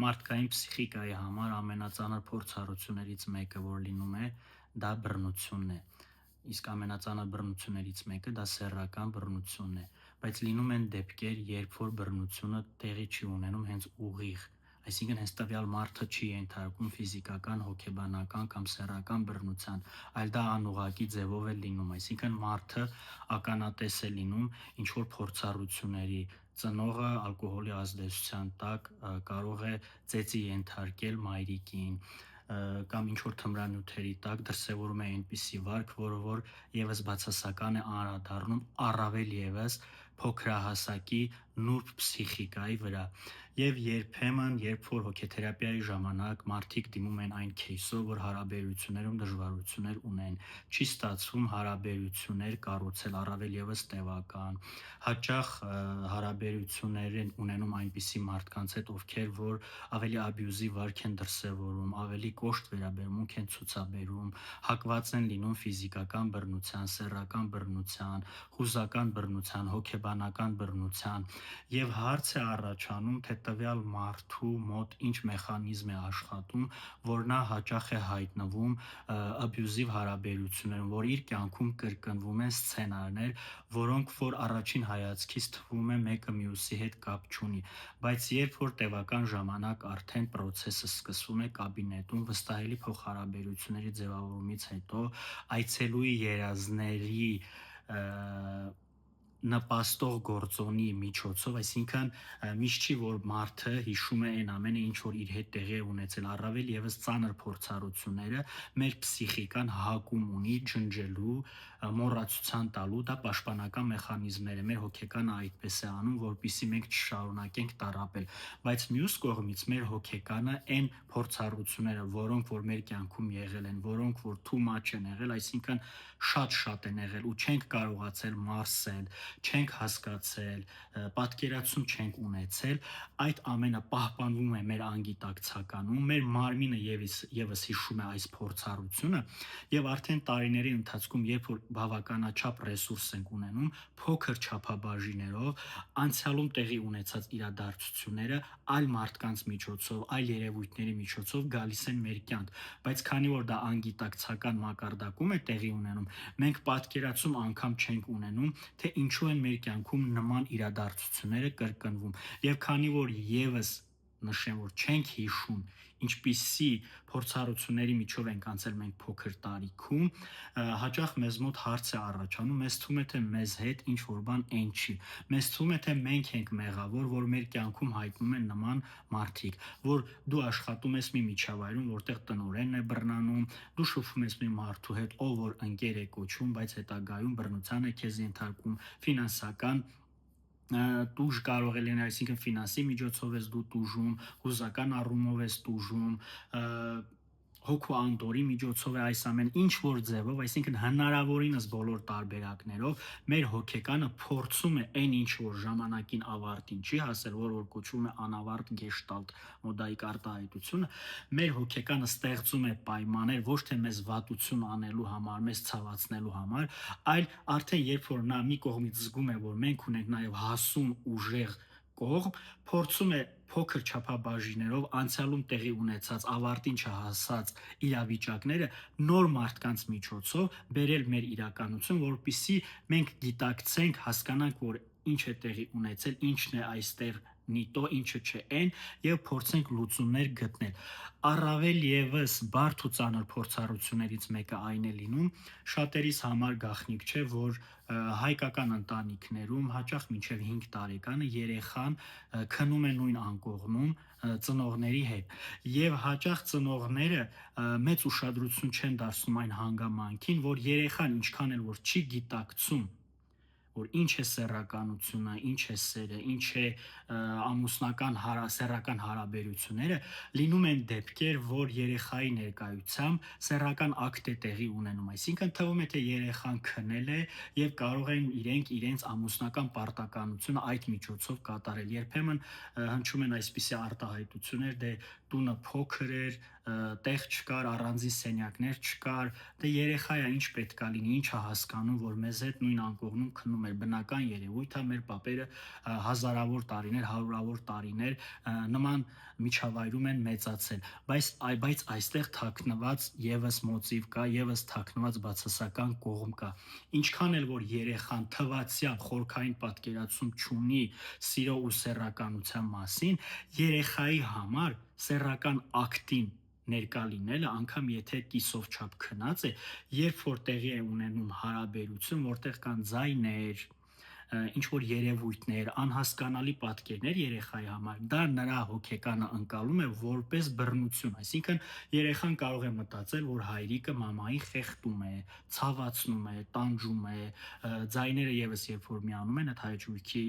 Մարդկային պսիխիկայի համար ամենածանր փորձառություններից մեկը, որ լինում է, դա բռնությունն է, իսկ ամենածանր բռնություններից մեկը դա սեռական բռնությունն է, բայց լինում են դեպքեր, երբ որ բռնությունը տեղի չի ունենում հենց ուղիղ, այսինքն հենց տվյալ մարդը չի ենթարկվում ֆիզիկական, հոգեբանական կամ սեռական բռնության, այլ դա անուղղակի ձևով է լինում, այսինքն մարդը ականատես է լինում ինչ-որ փորձառությունների, ծնողը ալկոհոլի ազդեցության տակ կարող է ծեծի ենթարկել մայրիկին կամ ինչ-որ թմրանյութերի տակ դրսևորում է այնպիսի վարք, որը որ ևս բացասական է անդրադառնում առավել ևս փոքրահասակի նուրբ պսիխիկայի վրա եւ երբեմն, երբ որ հոգեթերապիայի ժամանակ մարդիկ դիմում են այն քեյսով, որ հարաբերություններում դժվարություններ ունեն, չի ստացվում հարաբերություններ կառուցել առավել ևս տևական, հաճախ հարաբերություններ են ունենում այնպիսի մարդկանց հետ, ովքեր որ ավելի աբյուզիվ վարք են դրսևորում, ավելի կոշտ վերաբերմունք են ցուցաբերում, հակված են լինում ֆիզիկական բռնության, սեռական բռնության, հուզական բռնության, հոգեբանական բռնության եւ հարց է առաջանում, թե տվյալ մարդու մոտ ինչ մեխանիզմ է աշխատում, որ նա հաճախ է հայտնվում աբյուզիվ հարաբերություններում, որ իր կյանքում կրկնվում են սցենարներ, որոնք որ առաջին հայացքից թվում է մեկը մյուսի հետ կապ չունի, բայց երբ որ տևական ժամանակ արդեն process-ը սկսվում է կաբինետում, վստահելի փոխհարաբերությունների ձևավորումից հետո այցելուի երազների նպաստող գործոնի միջոցով, այսինքն միշտ չի որ մարդը հիշում է այն ամենը, ինչ որ իր հետ տեղի է ունեցել, առավել եւս ծանր փորձառությունները մեր պսիխիկան հակում ունի ջնջելու, մոռացության տալու, դա պաշտպանական մեխանիզմներ է, մեր հոգեկանը այդպես է անում, որպեսզի մենք չշարունակենք տառապել, բայց մյուս կողմից մեր հոգեկանը այն փորձառությունները, որոնք որ մեր կյանքում եղել են, որոնք որ too much են եղել, այսինքն շատ են եղել ու չենք կարողացել մարսել, չենք հասկացել, պատկերացում չենք ունեցել, այդ ամենը պահպանվում է մեր անգիտակցականում, մեր մարմինը եւս հիշում է այս փորձառությունը եւ արդեն տարիների ընթացքում, երբ որ բավականաչափ ռեսուրս ենք ունենում, փոքր չափաբաժիներով անցյալում տեղի ունեցած իրադարձությունները այլ մարդկանց միջոցով, այլ երևույթների միջոցով գալիս են մեր կյանք, բայց քանի որ դա անգիտակցական մակարդակում է տեղի ունենում, մենք պատկերացում անգամ չենք ունենում, թե ինչու են մեր կյանքում նման իրադարձությունները կրկնվում եւ քանի որ եւս նշեմ, որ չենք հիշում, ինչպիսի փորձառությունների միջով ենք անցել մենք փոքր տարիքում, հաճախ մեզ մոտ հարց է առաջանում, մեզ թվում է թե մեզ հետ ինչ որ բան այն չի, մեզ թվում է թե մենք ենք մեղավոր, որ մեր կյանքում հայտնում են նման մարդիկ, որ դու աշխատում ես մի միջավայրում, որտեղ տնօրենն է բռնանում, դու շփվում ես մի մարդու հետ, ով որ ընկեր է կոչվում, բայց հետագայում բռնության է քեզ ենթարկում, ֆինանսական տուժ կարող է լինել, այսինքն ֆինանսի միջոցով ես դու տուժում, հուզական առումով ես տուժում, հոգու անդորի միջոցով է այս ամեն ինչ որ ձևով, այսինքն հնարավորինս բոլոր տարբերակներով մեր հոգեկանը փորձում է այն ինչ որ ժամանակին ավարտին չի հասել, որ կոչվում է անավարտ գեշտալտ մոդայիկ արտահայտությունը, մեր հոգեկանը ստեղծում է պայմաններ ոչ թե մեզ վատություն անելու համար, մեզ ցավացնելու համար, այլ արդեն երբ որ նա մի կողմից զգում է, որ մենք ունենք նաև հասուն ուժեղ կողմ, փորձում է փոքր չափաբաժիներով անցյալում տեղի ունեցած ավարտին չհասած իրավիճակները նոր մարդկանց միջոցով բերել մեր իրականություն, որպեսզի մենք գիտակցենք, հասկանանք, որ ինչ է տեղի ունեցել, ինչն է այստեղ նիտո, ինչը չէ այն եւ փորձենք լուծումներ գտնել։ Առավել եւս բարդ ու ծանր փորձառություններից մեկը այն է լինում, շատերիս համար գաղտնիք չէ, որ հայկական ընտանիքներում հաճախ մինչև 5 տարեկանը երեխան քնում է նույն անկողնում ծնողների հետ եւ հաճախ ծնողները մեծ ուշադրություն չեն դարձնում այն հանգամանքին, որ երեխան ինչքան էլ որ չի գիտակցում որ ինչ է սեռականությունը, ինչ է սերը, ինչ է ամուսնական սեռական հարաբերությունները, լինում են դեպքեր, որ երեխայի ներկայությամբ սեռական ակտ է տեղի ունենում, այսինքն թվում է թե երեխան քնել է եւ կարող են իրենց ամուսնական պարտականությունը այդ միջոցով կատարել։ Երբեմն հնչում են այսպիսի արտահայտություններ, դե տունը փոքր էր, տեղ չկար, առանձին սենյակներ չկար, դե երեխայա ինչ պետքա լինի, ինչա հասկանում, որ մեզ հետ նույն անկողնում քնում էր, էր, բնական երևույթ է, մեր պապերը հազարավոր տարիներ, հարյուրավոր տարիներ նման միջավայրում են մեծացել, բայց այստեղ թաքնված եւս մոտիվ կա, եւս թաքնված բացասական կողմ կա։ Ինչքան էլ որ երեխան թվացյալ խորքային պատկերացում չունի սիրո ու սեռականության մասին, երեխայի համար սեռական ակտին ներկա լինելը, անգամ եթե կիսով չափ քնած է, երբ որ տեղի է ունենում հարաբերություն, որտեղ կան ձայներ, ինչ որ երևույթներ, անհասկանալի պատկերներ երեխայի համար, դա նրա հոգեկանը ընկալում է որպես բռնություն, այսինքն երեխան կարող է մտածել, որ հայրիկը մամային խեղդում է, ցավացնում է, տանջում է, ձայները եւս երբ որ միանում են այդ հայեցույթի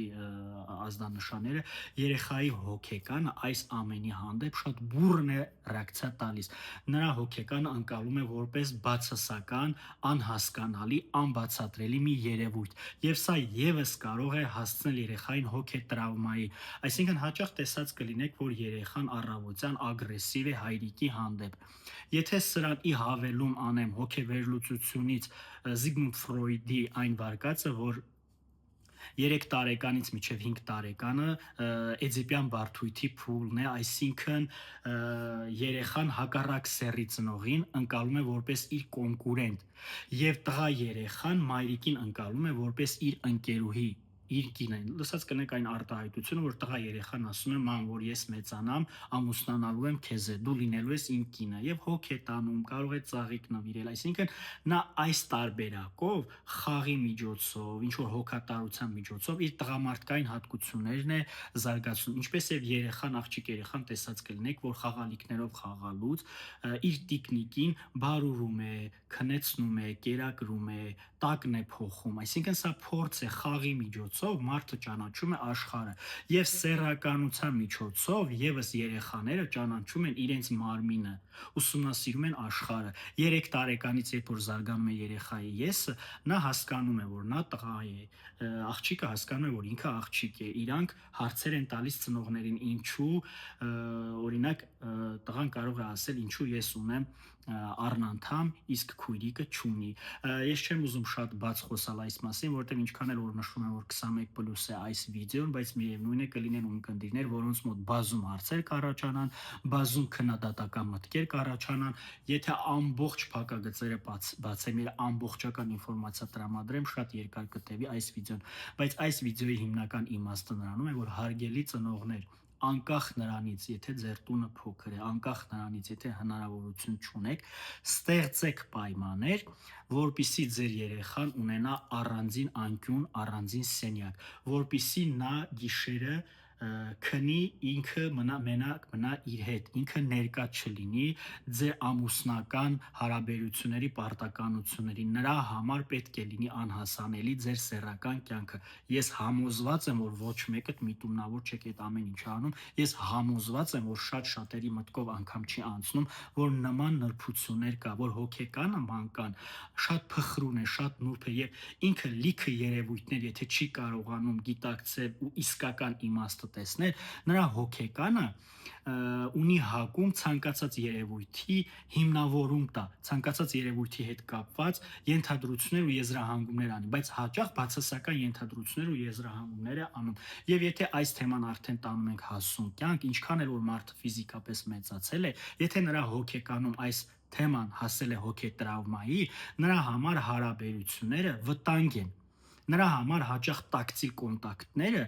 ազդանշանները, երեխայի հոգեկանը այս ամենի հանդեպ շատ բուռն է ռեակցիա տալիս, նրա հոգեկանը ընկալում է որպես բացասական, անհասկանալի, անբացատրելի մի երևույթ, եւ սա եւս կարող է հասցնել երեխային հոգետրավմայի, այսինքն հաճախ տեսած կլինեք, որ երեխան առավոտյան ագրեսիվ է հայրիկի հանդեպ, եթե սրան ի հավելում անեմ հոգեվերլուծությունից Զիգմունդ Ֆրոյդի այն վարկածը, որ 3 տարեկանից մինչև 5 տարեկանը էդիպյան բարդույթի փուլն է, այսինքն երեխան հակառակ սեռի ծնողին ընկալում է որպես իր կոնկուրենտ եւ տղա երեխան մայրիկին ընկալում է որպես իր ընկերուհի, իր կինը։ Լսած կնեք այն արտահայտությունը, որ տղա երեխան ասում է ման, որ ես մեծանամ, ամուսնանալու եմ քեզ հետ, դու լինելու ես իմ կինը եւ հոգ է տանում, կարող է ծաղիկ նվիրել, այսինքն նա այս տարբերակով խաղի միջոցով, ինչ որ հոգատարության միջոցով իր տղամարդկային հատկություններն է զարգացնում, ինչպես եւ երեխան, աղջիկ երեխան տեսած կլինեք, որ խաղալիքներով խաղալուց իր տիկնիկին բարուրում է, քնեցնում է, կերակրում է, տակն է փոխում, այսինքն սա փորձ է խաղի միջոցով մարդը ճանաչում է աշխարհը եւ սեռականության միջոցով եւս երեխաները ճանաչում են իրենց մարմինը, ուսումնասիրում են աշխարհը։ 3 տարեկանից երբ որ զարգանում է երեխայի եսը, նա հասկանում է, որ նա տղա է, աղջիկը հասկանում է, որ ինքը աղջիկ է, իրանք հարցեր են տալիս ծնողներին, ինչու, օրինակ, տղան կարող է ասել, ինչու ես ունեմ առնանդամ, իսկ քույրիկը չունի։ Ես չեմ ուզում շատ բաց խոսալ այս մասին, որովհետև ինչքան էլ որ նշում եմ, որ 21+ է այս վիդեոն, բայց միևնույն է կլինեն ունկնդիրներ, որոնց մոտ բազում հարցեր կառաջանան, բազում քննադատական մտքեր կառաջանան, եթե ամբողջ փակագծերը բացեմ, իր ամբողջական ինֆորմացիա տրամադրեմ, շատ երկար կտևի այս վիդեոն, բայց այս վիդեոյի հիմնական իմաստը նրանում է, որ հարգելի ծնողներ, անկախ նրանից, եթե ձեր տունը փոքր է, անկախ նրանից, եթե հնարավորություն չունեք, ստեղծեք պայմաններ, որպիսի ձեր երեխան ունենա առանձին անկյուն, առանձին սենյակ, որպիսի նա գիշերը քնի, ինքը մենակ մնա իր հետ, ինքը ներկա չլինի ձեր ամուսնական հարաբերությունների պարտականությունների, նրա համար պետք է լինի անհասանելի ձեր սեռական կյանքը։ Ես համոզված եմ, որ ոչ մեկդ միտումնավոր չեք այդ ամեն ինչը անում, ես համոզված եմ, որ շատ շատերի մտքով անգամ չի անցնում, որ նման նրբություններ կա, որ հոգեկանը մանկան շատ փխրուն է, շատ նուրբ է եւ ինքը լիքը երևույթներ, եթե չի կարողանում գիտակցել ու իսկական իմաստը տեսնել, նրա հոգեկանը ունի հակում ցանկացած երևույթի հիմնավորում տա, ցանկացած երևույթի հետ կապված ենթադրություններ ու եզրահանգումներ անի, բայց հաճախ բացասական ենթադրություններ ու եզրահանգումներ է անում։ Եվ եթե այս թեման արդեն տանում ենք հասուն կյանք, ինչքան էլ որ մարդը ֆիզիկապես մեծացել է, եթե նրա հոգեկանում այս թեման հասել է հոգետրավմայի, նրա համար հարաբերությունները վտանգ են։ Նրա համար հաճախ տակտիլ կոնտակտները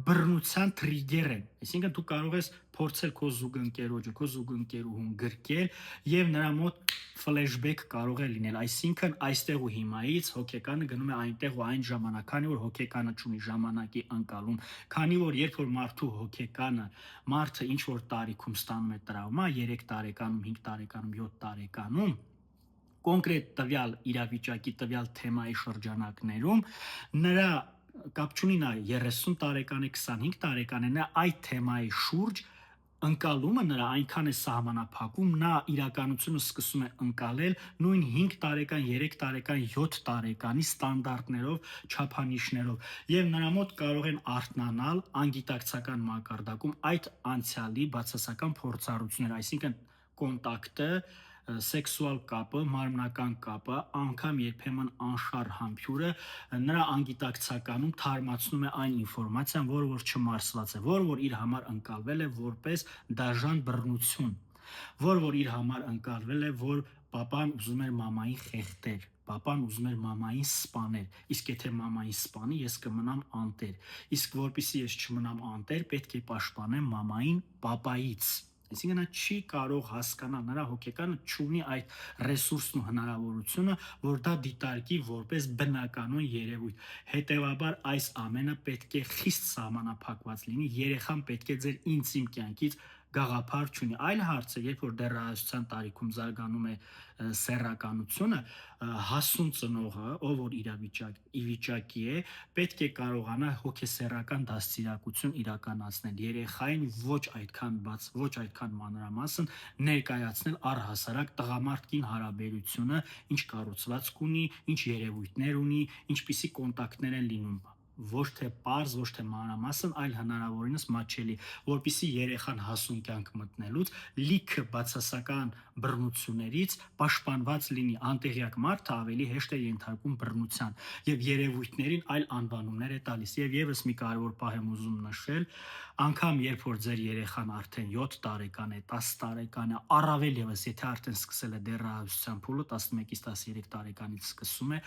բռնության թրիգեր են, այսինքն դու կարող ես փորձել քո զուգընկերոջը, քո զուգընկերուհուն գրկել եւ նրա մոտ ֆլեշբեք կարող է լինել, այսինքն այստեղ ու հիմայից հոգեկանը գնում է այնտեղ ու այն ժամանակ, քանի որ հոգեկանը չունի ժամանակի ընկալում, քանի որ երբ որ մարդու հոգեկանը մարդը ինչ որ տարիքում ստանում է տրավմա, 3 տարեկանում, 5 տարեկանում, 7 տարեկանում, կոնկրետ տվյալ իրավիճակի, տվյալ թեմայի շրջանակներում, նրա կապ չունի նա 30 տարեկան է, 25 տարեկան է, նա այդ թեմայի շուրջ ընկալումը նրա այնքան է սահմանափակում, նա իրականությունը սկսում է ընկալել նույն 5 տարեկան, 3 տարեկան, 7 տարեկանի ստանդարտներով, չափանիշներով եւ նրա մոտ կարող են արթնանալ անգիտակցական մակարդակում այդ անցյալի բացասական փորձառությունները, այսինքն կոնտակտը սեքսուալ կապը, մարմնական կապը, անգամ երբեմն անշար համբյուրը նրա անգիտակցականում թարմացնում է այն ինֆորմացիան, որը որ չմարսված է, որը որ իր համար ընկալվել է որպես դաժան բռնություն, որը որ իր համար ընկալվել է, որ պապան ուզում էր մամային խեղդեր, պապան ուզում էր մամային սպաներ, իսկ եթե մամային սպանի, ես կմնամ անտեր, իսկ որպեսզի ես չմնամ անտեր, պետք է պաշտպանեմ մամային պապայից։ Այսինքն նա չի կարող հասկանալ, նրա հոգեկանը չունի այդ ռեսուրսն ու հնարավորությունը, որ դա դիտարկի որպես բնականon երևույթ։ Հետևաբար այս ամենը պետք է խիստ սահմանափակված լինի, երեխան պետք է ձեր ինտիմ կյանքից գաղափար չունի։ Այլ հարց է, երբ որ դեռահասության տարիքում զարգանում է սեռականությունը, հասուն ծնողը, ով որ ի վիճակի է, պետք է կարողանա հոգեսեռական դաստիարակություն իրականացնել, երեխային ոչ այդքան մանրամասն ներկայացնել առհասարակ տղամարդ-կին հարաբերությունը, ինչ կառուցվածք ունի, ինչ երևույթներ ունի, ինչպիսի կոնտակտներ են լինում, ոչ թե պարզ, ոչ թե մանրամասն, այլ հնարավորինս մատչելի, որպեսզի երեխան հասուն կյանք մտնելուց լիքը բացասական բռնություններից պաշտպանված լինի։ Անտեղյակ մարդը ավելի հեշտ է ենթարկում բռնության եւ երևույթներին այլ անվանումներ է տալիս։ Եվ եւս մի կարևոր պահ եմ ուզում նշել, անգամ երբ որ ձեր երեխան արդեն 7 տարեկան է, 10 տարեկան է, առավել եւս եթե արդեն սկսել է դեռահասության փուլը, 11-ից 13 տարեկանից սկսում է,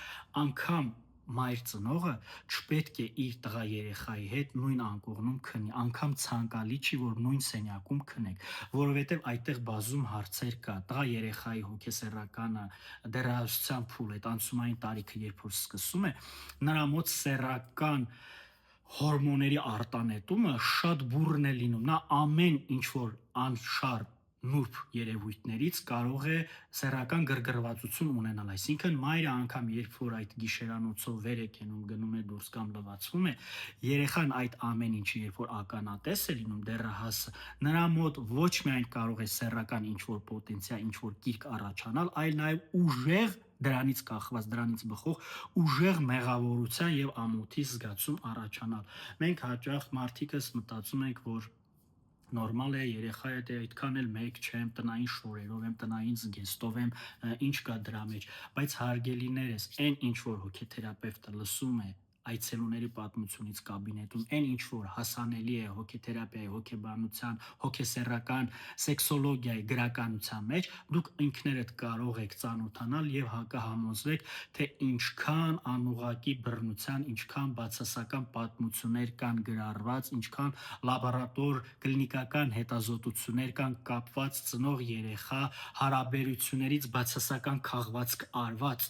անգամ մայր ծնողը չպետք է իր տղա երեխայի հետ նույն անկողնում քնի, անգամ ցանկալի չի, որ նույն սենյակում քնեք, որովհետև այդտեղ բազում հարցեր կա։ Տղա երեխայի հոգեսեռականը դեռահասության փուլ, այդ անցումային տարիքը երբ որ սկսում է, նրա մոտ սեռական հորմոնների արտանետումը շատ բուռն է լինում։ Նա ամեն ինչ որ անշարժ նուրբ երևույթներից կարող է սեռական գրգռվածություն ունենալ, այսինքն մայրը անգամ երբ որ այդ գիշերանոցով վեր է կենում, գնում է դուրս կամ լվացվում է, երեխան այդ ամեն ինչը երբ որ ականատես է լինում, դեռահասը, նրա մոտ ոչ միայն կարող է սեռական ինչ որ պոտենցիալ, ինչ որ կիրք առաջանալ, այլ նաև ուժեղ դրանից կախված, դրանից բխող ուժեղ մեղավորության եւ ամոթի զգացում առաջանալ։ Մենք հաճախ մարդիկս մտածում ենք, որ նորմալ է, երեխա է, դե այդքան էլ մեկ չեմ, տնային շորերով եմ, տնային զգեստով եմ, ինչ կա դրա մեջ, բայց հարգելիներս, այն ինչ որ հոգեթերապևտը լսում է այցելուների պատմությունից կաբինետում, այն ինչ որ հասանելի է հոգեթերապիայի, հոգեբանության, հոգեսեռական սեքսոլոգիայի գրականության մեջ, դուք ինքներդ կարող եք ծանոթանալ եւ հակահամոզվեք, թե ինչքան անուղղակի բռնության, ինչքան բացասական պատմություններ կան գրառված, ինչքան լաբորատոր կլինիկական հետազոտություններ կան կապված ծնող-երեխա հարաբերություններից բացասական քաղվածք արված,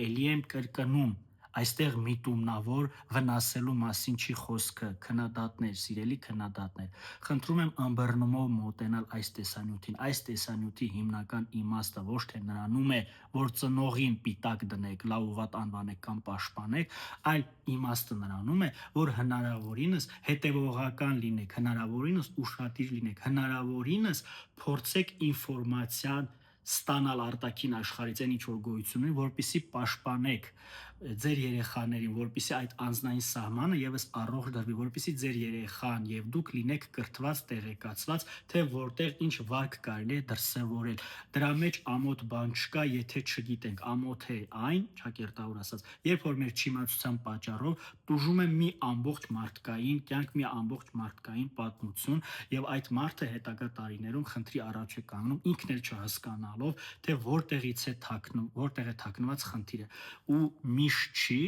էլի եմ կրկնում, այստեղ միտումնավոր վնասելու մասին չի խոսքը, քննադատներ, սիրելի քննադատներ, խնդրում եմ ըմբռնումով մոտենալ այս տեսանյութին, այս տեսանյութի հիմնական իմաստը ոչ թե նրանում է, որ ծնողին պիտակ դնեք, լավ ու վատ անվանեք կամ պաշտպանեք, այլ իմաստը նրանում է, որ հնարավորինս հետևողական լինեք, հնարավորինս ուշադիր լինեք, հնարավորինս փորձեք ինֆորմացիան ստանալ արտաքին աշխարհից, այն ինչ որ գոյություն ունի, որպեսզի պաշտպանեք ձեր երեխաներին, որպեսզի այդ անձնային սահմանը եւս առողջ դրվի, որպեսզի ձեր երեխան եւ դուք լինեք կրթված, տեղեկացված, թե որտեղ ինչ վարք կարելի է դրսևորել։ Դրա մեջ ամոթ բան չկա, եթե չգիտենք, ամոթ է այն, ճակերտավոր ասած, երբ որ մեր չիմացության պատճառով տուժում է մի ամբողջ մարդկային կյանք, մի ամբողջ մարդկային պատմություն, եւ այդ մարդը հետագա տարիներում խնդրի առաջ է կանգնում, ինքն էլ չհասկանալով, թե որտեղից է թաքնված խնդիրը, ու միշտ չի,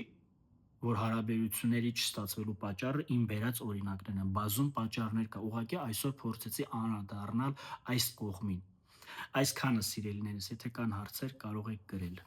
որ հարաբերությունների չստացվելու պատճառը իմ բերած օրինակներն են, բազում պատճառներ կա, ուղղակի այսօր փորձեցի անդրադառնալ այս կողմին։ Այսքանը, սիրելիներս, եթե կան հարցեր, կարող եք գրել։